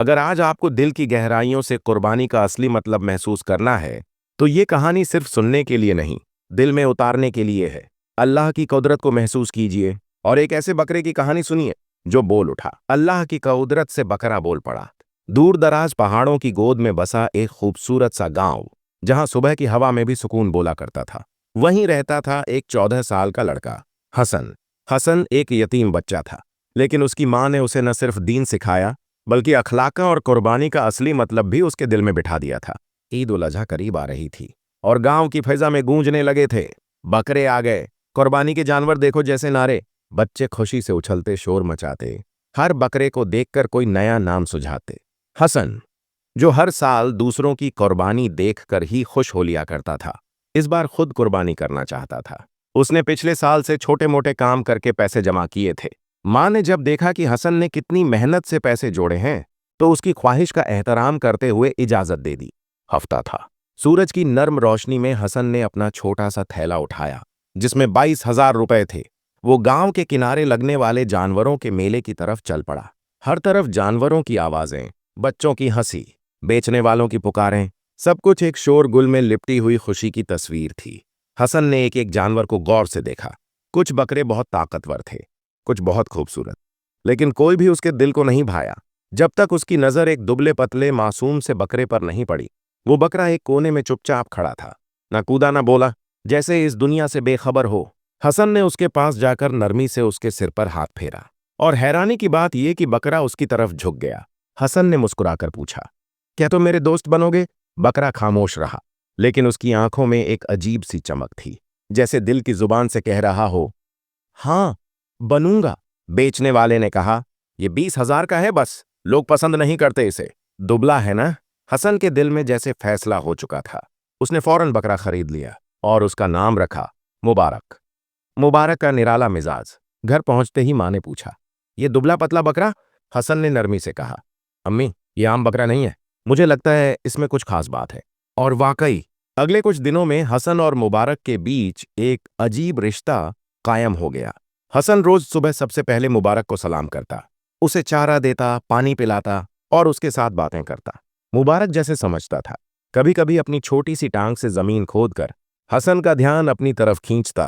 अगर आज आपको दिल की गहराइयों से कुर्बानी का असली मतलब महसूस करना है, तो ये कहानी सिर्फ सुनने के लिए नहीं, दिल में उतारने के लिए है। अल्लाह की कुदरत को महसूस कीजिए और एक ऐसे बकरे की कहानी सुनिए जो बोल उठा। अल्लाह की कुदरत से बकरा बोल पड़ा। दूर दराज पहाड़ों की गोद में बसा एक खूबसूरत सा गांव, जहां सुबह की हवा में भी सुकून बोला करता था। वहीं रहता था एक 14 साल का लड़का, हसन। हसन एक यतीम बच्चा था, लेकिन उसकी मां ने उसे न सिर्फ दीन सिखाया, बल्कि अखलाक और कुर्बानी का असली मतलब भी उसके दिल में बिठा दिया था। ईद उल अजहा करीब आ रही थी और गांव की फिजा में गूंजने लगे थे, बकरे आ गए, कुर्बानी के जानवर देखो जैसे नारे। बच्चे खुशी से उछलते, शोर मचाते, हर बकरे को देखकर कोई नया नाम सुझाते। हसन, जो हर साल दूसरों की कुर्बानी देखकर ही खुश हो लिया करता था, इस बार खुद कुर्बानी करना चाहता था। उसने पिछले साल से छोटे मोटे काम करके पैसे जमा किए थे। मां ने जब देखा कि हसन ने कितनी मेहनत से पैसे जोड़े हैं, तो उसकी ख्वाहिश का एहतराम करते हुए इजाजत दे दी। हफ्ता था। सूरज की नर्म रोशनी में हसन ने अपना छोटा सा थैला उठाया, जिसमें 22,000 रुपए थे। वो गांव के किनारे लगने वाले जानवरों के मेले की तरफ चल पड़ा। हर तरफ जानवरों की आवाजें, बच्चों की हंसी, बेचने वालों की पुकारें, सब कुछ एक शोरगुल में लिपटी हुई खुशी की तस्वीर थी। हसन ने एक एक जानवर को गौर से देखा। कुछ बकरे बहुत ताकतवर थे, कुछ बहुत खूबसूरत, लेकिन कोई भी उसके दिल को नहीं भाया जब तक उसकी नजर एक दुबले पतले मासूम से बकरे पर नहीं पड़ी। वो बकरा एक कोने में चुपचाप खड़ा था, न कूदा न बोला, जैसे इस दुनिया से बेखबर हो। हसन ने उसके पास जाकर नरमी से उसके सिर पर हाथ फेरा, और हैरानी की बात यह कि बकरा उसकी तरफ झुक गया। हसन ने मुस्कुराकर पूछा, क्या तुम मेरे दोस्त बनोगे? बकरा खामोश रहा, लेकिन उसकी आंखों में एक अजीब सी चमक थी, जैसे दिल की जुबान से कह रहा हो, हाँ, बनूंगा। बेचने वाले ने कहा, ये 20,000 का है, बस लोग पसंद नहीं करते इसे। दुबला है ना? हसन के दिल में जैसे फैसला हो चुका था। उसने फौरन बकरा खरीद लिया और उसका नाम रखा मुबारक। मुबारक का निराला मिजाज। घर पहुंचते ही मां ने पूछा, ये दुबला पतला बकरा? हसन ने नरमी से कहा, अम्मी, ये आम बकरा नहीं है, मुझे लगता है इसमें कुछ खास बात है। और वाकई अगले कुछ दिनों में हसन और मुबारक के बीच एक अजीब रिश्ता कायम हो गया। हसन रोज सुबह सबसे पहले मुबारक को सलाम करता, उसे चारा देता, पानी पिलाता और उसके साथ बातें करता। मुबारक जैसे समझता था, कभी कभी अपनी छोटी सी टांग से जमीन खोदकर हसन का ध्यान अपनी तरफ खींचता,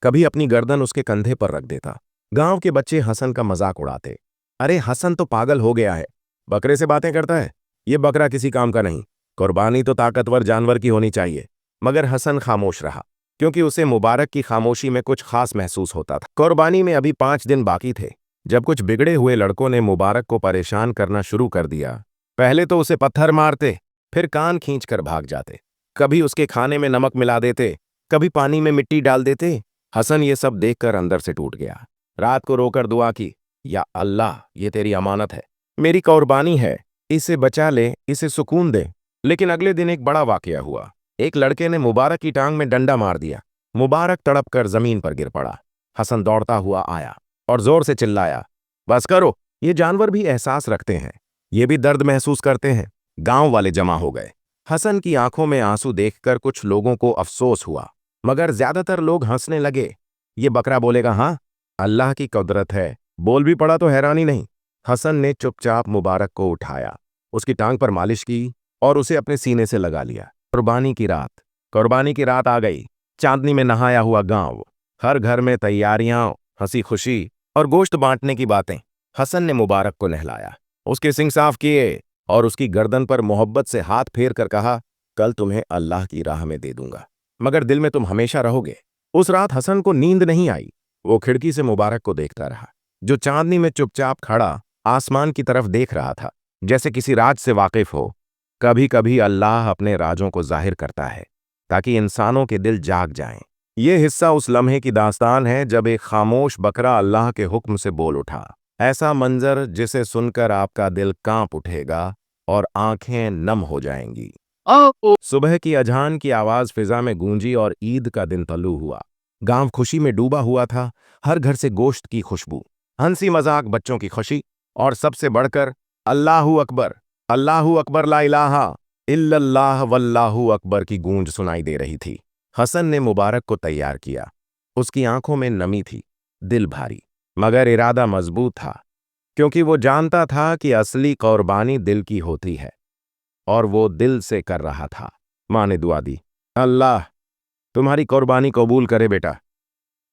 कभी अपनी गर्दन उसके कंधे पर रख देता। गांव के बच्चे हसन का मजाक उड़ाते, अरे हसन तो पागल हो गया है, बकरे से बातें करता है, ये बकरा किसी काम का नहीं, कुर्बानी तो ताकतवर जानवर की होनी चाहिए। मगर हसन खामोश रहा, क्योंकि उसे मुबारक की खामोशी में कुछ खास महसूस होता था। कुर्बानी में अभी 5 दिन बाकी थे, जब कुछ बिगड़े हुए लड़कों ने मुबारक को परेशान करना शुरू कर दिया। पहले तो उसे पत्थर मारते, फिर कान खींचकर भाग जाते, कभी उसके खाने में नमक मिला देते, कभी पानी में मिट्टी डाल देते। हसन ये सब देखकर अंदर से टूट गया। रात को रोकर दुआ की, या अल्लाह, ये तेरी अमानत है, मेरी कुर्बानी है, इसे बचा ले, इसे सुकून दे। लेकिन अगले दिन एक बड़ा वाकया हुआ। एक लड़के ने मुबारक की टांग में डंडा मार दिया। मुबारक तड़प कर जमीन पर गिर पड़ा। हसन दौड़ता हुआ आया और जोर से चिल्लाया, बस करो, ये जानवर भी एहसास रखते हैं, ये भी दर्द महसूस करते हैं। गांव वाले जमा हो गए। हसन की आंखों में आंसू देखकर कुछ लोगों को अफसोस हुआ, मगर ज्यादातर लोग हंसने लगे। ये बकरा बोलेगा, हाँ, अल्लाह की कुदरत है, बोल भी पड़ा तो हैरानी नहीं। हसन ने चुपचाप मुबारक को उठाया, उसकी टांग पर मालिश की और उसे अपने सीने से लगा लिया। कुर्बानी की रात। कुर्बानी की रात आ गई। चांदनी में नहाया हुआ गांव, हर घर में तैयारियां, हंसी खुशी और गोश्त बांटने की बातें। हसन ने मुबारक को नहलाया, उसके सिंग साफ किए और उसकी गर्दन पर मोहब्बत से हाथ फेर कर कहा, कल तुम्हें अल्लाह की राह में दे दूंगा, मगर दिल में तुम हमेशा रहोगे। उस रात हसन को नींद नहीं आई। वो खिड़की से मुबारक को देखता रहा, जो चांदनी में चुपचाप खड़ा आसमान की तरफ देख रहा था, जैसे किसी राज से वाकिफ हो। कभी कभी अल्लाह अपने राजों को जाहिर करता है ताकि इंसानों के दिल जाग जाएं। ये हिस्सा उस लम्हे की दास्तान है जब एक खामोश बकरा अल्लाह के हुक्म से बोल उठा। ऐसा मंजर जिसे सुनकर आपका दिल कांप उठेगा और आंखें नम हो जाएंगी। सुबह की अजान की आवाज फिजा में गूंजी और ईद का दिन तल्लू हुआ। गांव खुशी में डूबा हुआ था। हर घर से गोश्त की खुशबू, हंसी मजाक, बच्चों की खुशी और सबसे बढ़कर अल्लाहू अकबर, अल्लाहू अकबर, ला इलाहा इल्लल्लाह वल्लाहू अकबर की गूंज सुनाई दे रही थी। हसन ने मुबारक को तैयार किया। उसकी आंखों में नमी थी, दिल भारी, मगर इरादा मजबूत था। क्योंकि वो जानता था कि असली कुर्बानी दिल की होती है और वो दिल से कर रहा था। माँ ने दुआ दी, अल्लाह तुम्हारी कुर्बानी कबूल करे बेटा,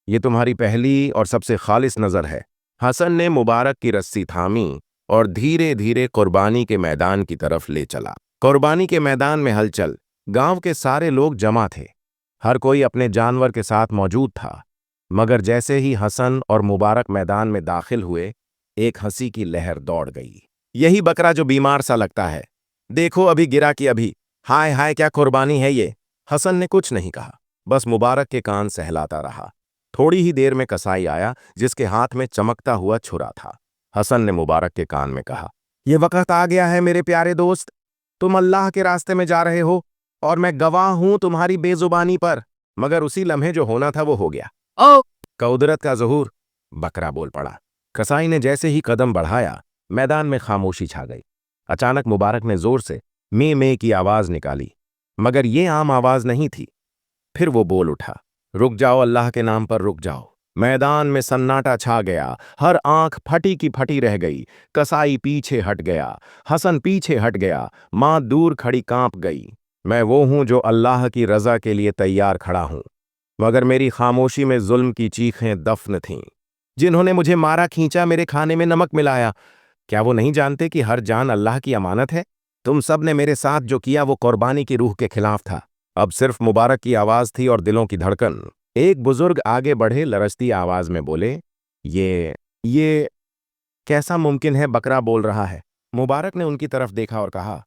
ये तुम्हारी पहली और सबसे खालिस नजर है। हसन ने मुबारक की रस्सी थामी और धीरे धीरे कुर्बानी के मैदान की तरफ ले चला। कुर्बानी के मैदान में हलचल, गांव के सारे लोग जमा थे, हर कोई अपने जानवर के साथ मौजूद था। मगर जैसे ही हसन और मुबारक मैदान में दाखिल हुए, एक हंसी की लहर दौड़ गई। यही बकरा जो बीमार सा लगता है, देखो अभी गिरा कि अभी, हाय हाय क्या कुर्बानी है ये। हसन ने कुछ नहीं कहा, बस मुबारक के कान सहलाता रहा। थोड़ी ही देर में कसाई आया, जिसके हाथ में चमकता हुआ छुरा था। हसन ने मुबारक के कान में कहा, यह वक्त आ गया है मेरे प्यारे दोस्त, तुम अल्लाह के रास्ते में जा रहे हो और मैं गवाह हूं तुम्हारी बेजुबानी पर। मगर उसी लम्हे जो होना था वो हो गया। ओ कुदरत का ज़हूर, बकरा बोल पड़ा। कसाई ने जैसे ही कदम बढ़ाया, मैदान में खामोशी छा गई। अचानक मुबारक ने जोर से मे की आवाज निकाली, मगर ये आम आवाज नहीं थी। फिर वो बोल उठा, रुक जाओ, अल्लाह के नाम पर रुक जाओ। मैदान में सन्नाटा छा गया, हर आंख फटी की फटी रह गई। कसाई पीछे हट गया, हसन पीछे हट गया, मां दूर खड़ी कांप गई। मैं वो हूं जो अल्लाह की रजा के लिए तैयार खड़ा हूं, मगर मेरी खामोशी में जुल्म की चीखें दफन थीं। जिन्होंने मुझे मारा, खींचा, मेरे खाने में नमक मिलाया, क्या वो नहीं जानते कि हर जान अल्लाह की अमानत है? तुम सब ने मेरे साथ जो किया वो कुर्बानी की रूह के खिलाफ था। अब सिर्फ मुबारक की आवाज थी और दिलों की धड़कन। एक बुजुर्ग आगे बढ़े, लरजती आवाज में बोले, ये कैसा मुमकिन है? बकरा बोल रहा है। मुबारक ने उनकी तरफ देखा और कहा,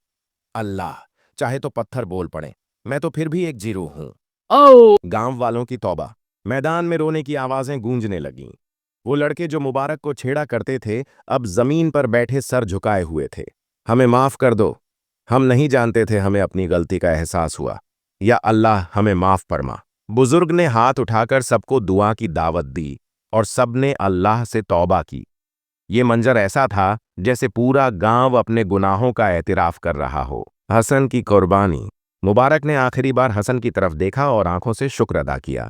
अल्लाह चाहे तो पत्थर बोल पड़े, मैं तो फिर भी एक जीरो हूं। ओ गांव वालों की तौबा। मैदान में रोने की आवाजें गूंजने लगीं। वो लड़के जो मुबारक को छेड़ा करते थे, अब जमीन पर बैठे सर झुकाए हुए थे। हमें माफ कर दो, हम नहीं जानते थे, हमें अपनी गलती का एहसास हुआ, या अल्लाह हमें माफ फरमा। बुजुर्ग ने हाथ उठाकर सबको दुआ की दावत दी और सबने अल्लाह से तौबा की। ये मंजर ऐसा था जैसे पूरा गांव अपने गुनाहों का एतराफ कर रहा हो। हसन की कुर्बानी। मुबारक ने आखिरी बार हसन की तरफ देखा और आंखों से शुक्र अदा किया।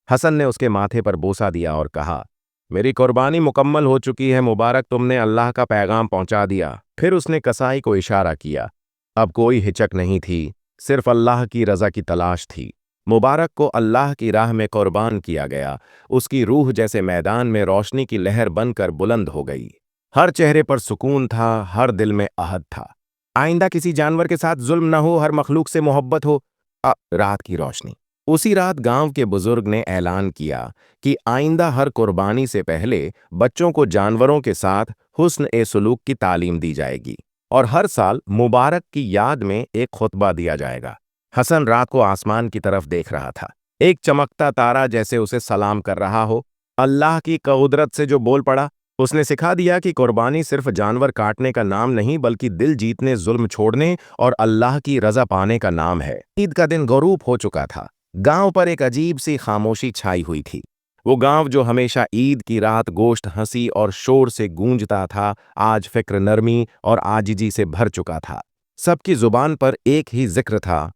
हसन ने उसके माथे पर बोसा दिया और कहा, मेरी कुर्बानी मुकम्मल हो चुकी है मुबारक, तुमने अल्लाह का पैगाम पहुंचा दिया। फिर उसने कसाई को इशारा किया। अब कोई हिचक नहीं थी, सिर्फ अल्लाह की रजा की तलाश थी। मुबारक को अल्लाह की राह में कुर्बान किया गया। उसकी रूह जैसे मैदान में रोशनी की लहर बनकर बुलंद हो गई। हर चेहरे पर सुकून था, हर दिल में अहद था, आइंदा किसी जानवर के साथ जुल्म न हो, हर मखलूक से मोहब्बत हो। रात की रोशनी। उसी रात गांव के बुजुर्ग ने ऐलान किया कि आइंदा हर कुर्बानी से पहले बच्चों को जानवरों के साथ हुस्न ए सलूक की तालीम दी जाएगी और हर साल मुबारक की याद में एक खुतबा दिया जाएगा। हसन रात को आसमान की तरफ देख रहा था। एक चमकता तारा जैसे उसे सलाम कर रहा हो। अल्लाह की कुदरत से जो बोल पड़ा, उसने सिखा दिया कि कुर्बानी सिर्फ जानवर काटने का नाम नहीं, बल्कि दिल जीतने, जुल्म छोड़ने और अल्लाह की रजा पाने का नाम है। ईद का दिन गरूब हो चुका था। गांव पर एक अजीब सी खामोशी छाई हुई थी। वो गांव जो हमेशा ईद की रात गोश्त, हंसी और शोर से गूंजता था, आज फिक्र, नरमी और आजिजी से भर चुका था। सबकी जुबान पर एक ही जिक्र था,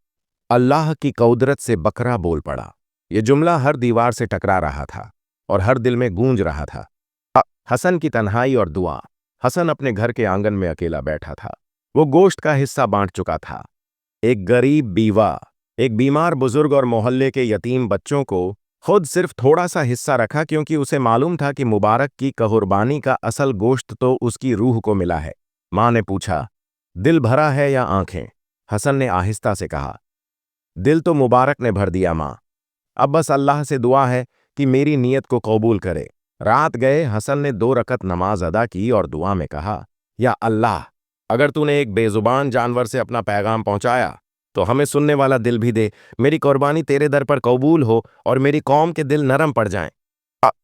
अल्लाह की कुदरत से बकरा बोल पड़ा। ये जुमला हर दीवार से टकरा रहा था और हर दिल में गूंज रहा था। हसन की तन्हाई और दुआ। हसन अपने घर के आंगन में अकेला बैठा था। वो गोश्त का हिस्सा बांट चुका था। एक गरीब बीवा, एक बीमार बुजुर्ग और मोहल्ले के यतीम बच्चों को खुद सिर्फ थोड़ा सा हिस्सा रखा, क्योंकि उसे मालूम था कि मुबारक की कुर्बानी का असल गोश्त तो उसकी रूह को मिला है। मां ने पूछा, दिल भरा है या आंखें? हसन ने आहिस्ता से कहा, दिल तो मुबारक ने भर दिया मां, अब बस अल्लाह से दुआ है कि मेरी नीयत को कबूल करे। रात गए, हसन ने 2 रकत नमाज अदा की और दुआ में कहा, या अल्लाह, अगर तूने एक बेजुबान जानवर से अपना पैगाम पहुंचाया तो हमें सुनने वाला दिल भी दे। मेरी कुर्बानी तेरे दर पर कबूल हो और मेरी कौम के दिल नरम पड़ जाएं।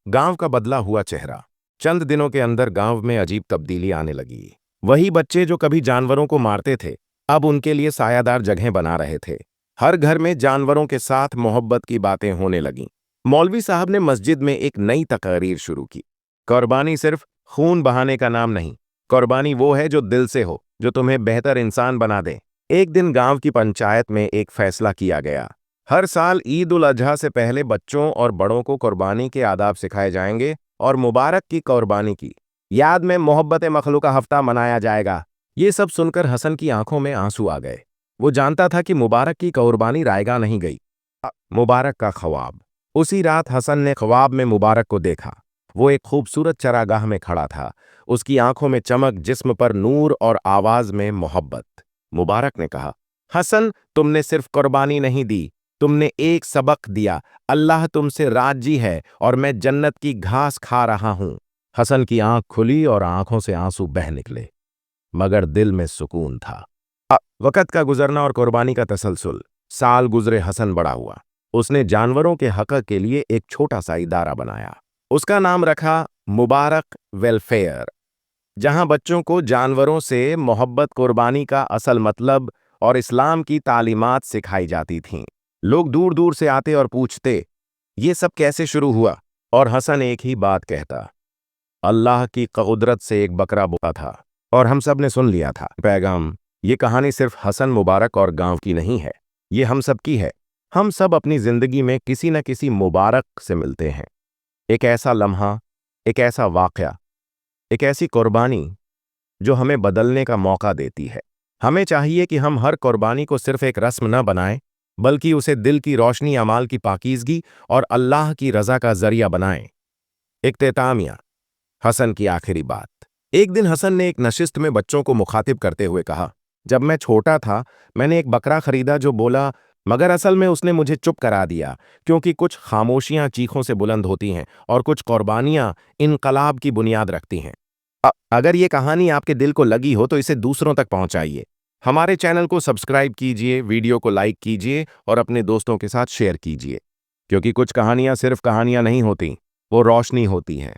गांव का बदला हुआ चेहरा। चंद दिनों के अंदर गांव में अजीब तब्दीली आने लगी। वही बच्चे जो कभी जानवरों को मारते थे, अब उनके लिए सायादार जगहें बना रहे थे। हर घर में जानवरों के साथ मोहब्बत की बातें होने लगीं। मौलवी साहब ने मस्जिद में एक नई तकरीर शुरू की। कुर्बानी सिर्फ खून बहाने का नाम नहीं, कुर्बानी वो है जो दिल से हो, जो तुम्हें बेहतर इंसान बना दे। एक दिन गांव की पंचायत में एक फैसला किया गया। हर साल ईद उल अजहा से पहले बच्चों और बड़ों को कुर्बानी के आदाब सिखाए जाएंगे और मुबारक की कुर्बानी की याद में मोहब्बत मखलूका हफ्ता मनाया जाएगा। ये सब सुनकर हसन की आंखों में आंसू आ गए। वो जानता था कि मुबारक की कुर्बानी रायगा नहीं गई। मुबारक का ख्वाब। उसी रात हसन ने ख्वाब में मुबारक को देखा। वो एक खूबसूरत चरागाह में खड़ा था। उसकी आंखों में चमक, जिस्म पर नूर और आवाज में मोहब्बत। मुबारक ने कहा, हसन, तुमने सिर्फ कुर्बानी नहीं दी, तुमने एक सबक दिया। अल्लाह तुमसे राजी है और मैं जन्नत की घास खा रहा हूं। हसन की आंख खुली और आंखों से आंसू बह निकले, मगर दिल में सुकून था। वक़्त का गुजरना और कुर्बानी का तसलसल। साल गुजरे, हसन बड़ा हुआ। उसने जानवरों के हक़ के लिए एक छोटा सा इदारा बनाया। उसका नाम रखा मुबारक वेलफेयर, जहां बच्चों को जानवरों से मोहब्बत, कुर्बानी का असल मतलब और इस्लाम की तालीमात सिखाई जाती थीं। लोग दूर दूर से आते और पूछते, ये सब कैसे शुरू हुआ? और हसन एक ही बात कहता, अल्लाह की कुदरत से एक बकरा बोला था और हम सब ने सुन लिया था। पैगाम, ये कहानी सिर्फ हसन, मुबारक और गांव की नहीं है, ये हम सब की है। हम सब अपनी जिंदगी में किसी न किसी मुबारक से मिलते हैं। एक ऐसा लम्हा, एक ऐसा वाक़या, एक ऐसी कुर्बानी जो हमें बदलने का मौका देती है। हमें चाहिए कि हम हर कुर्बानी को सिर्फ एक रस्म न बनाएं, बल्कि उसे दिल की रोशनी, अमाल की पाकीज़गी और अल्लाह की रज़ा का जरिया बनाएं। इख्तितामिया, हसन की आखिरी बात। एक दिन हसन ने एक नशिस्त में बच्चों को मुखातिब करते हुए कहा, जब मैं छोटा था मैंने एक बकरा खरीदा जो बोला, मगर असल में उसने मुझे चुप करा दिया, क्योंकि कुछ खामोशियां चीखों से बुलंद होती हैं और कुछ कुर्बानियां इनकलाब की बुनियाद रखती हैं। अगर ये कहानी आपके दिल को लगी हो तो इसे दूसरों तक पहुंचाइए। हमारे चैनल को सब्सक्राइब कीजिए, वीडियो को लाइक कीजिए और अपने दोस्तों के साथ शेयर कीजिए, क्योंकि कुछ कहानियां सिर्फ कहानियां नहीं होती, वो रोशनी होती हैं।